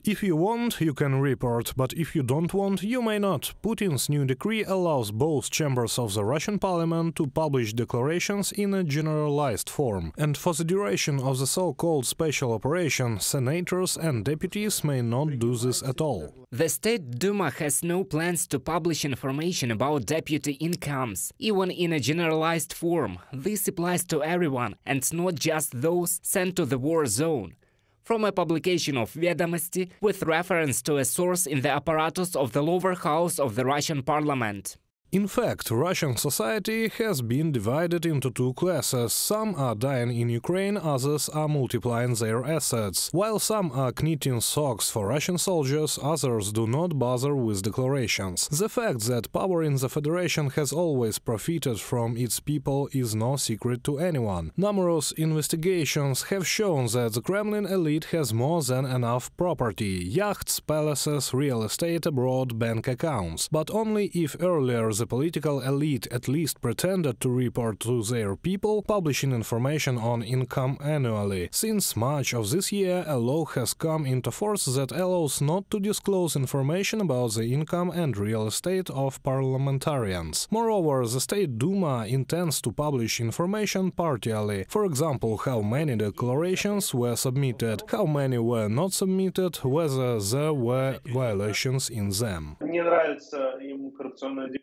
If you want, you can report, but if you don't want, you may not. Putin's new decree allows both chambers of the Russian parliament to publish declarations in a generalized form, and for the duration of the so-called special operation, senators and deputies may not do this at all. The State Duma has no plans to publish information about deputy incomes, even in a generalized form. This applies to everyone, and not just those sent to the war zone. From a publication of Vedomosti with reference to a source in the apparatus of the lower house of the Russian parliament. In fact, Russian society has been divided into two classes. Some are dying in Ukraine, others are multiplying their assets. While some are knitting socks for Russian soldiers, others do not bother with declarations. The fact that power in the Federation has always profited from its people is no secret to anyone. Numerous investigations have shown that the Kremlin elite has more than enough property: yachts, palaces, real estate abroad, bank accounts. But only if earlier the political elite at least pretended to report to their people, publishing information on income annually. Since March of this year, a law has come into force that allows not to disclose information about the income and real estate of parliamentarians. Moreover, the State Duma intends to publish information partially. For example, how many declarations were submitted, how many were not submitted, whether there were violations in them.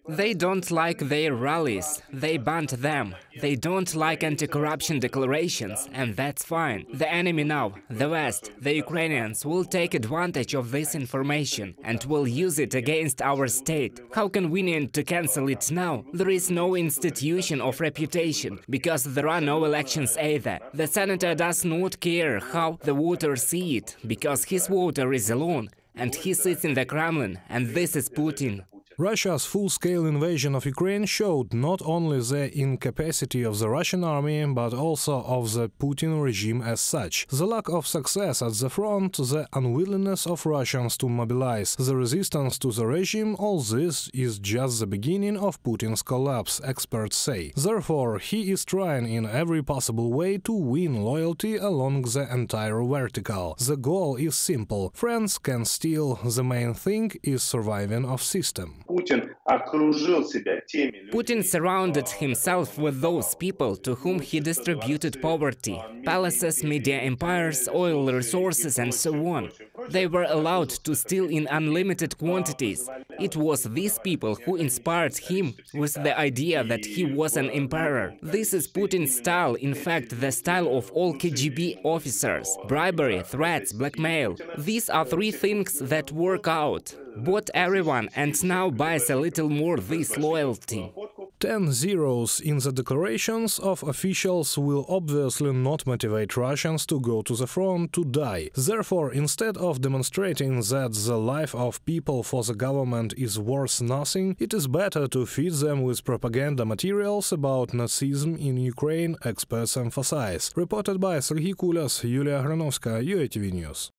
They don't like their rallies, they banned them. They don't like anti-corruption declarations, and that's fine. The enemy now, the West, the Ukrainians, will take advantage of this information and will use it against our state. How convenient to cancel it now? There is no institution of reputation, because there are no elections either. The senator does not care how the voters see it, because his voter is alone, and he sits in the Kremlin, and this is Putin. Russia's full-scale invasion of Ukraine showed not only the incapacity of the Russian army, but also of the Putin regime as such. The lack of success at the front, the unwillingness of Russians to mobilize, the resistance to the regime, all this is just the beginning of Putin's collapse, experts say. Therefore, he is trying in every possible way to win loyalty along the entire vertical. The goal is simple: friends can steal, the main thing is surviving of system. Putin surrounded himself with those people to whom he distributed poverty, palaces, media empires, oil resources and so on. They were allowed to steal in unlimited quantities. It was these people who inspired him with the idea that he was an emperor. This is Putin's style, in fact, the style of all KGB officers: bribery, threats, blackmail. These are three things that work out. Bought everyone and now buys a little more this loyalty. 10 zeros in the declarations of officials will obviously not motivate Russians to go to the front to die. Therefore, instead of demonstrating that the life of people for the government is worth nothing, it is better to feed them with propaganda materials about Nazism in Ukraine, experts emphasize. Reported by Serhiy Kulas, Yulia Granovska, UATV News.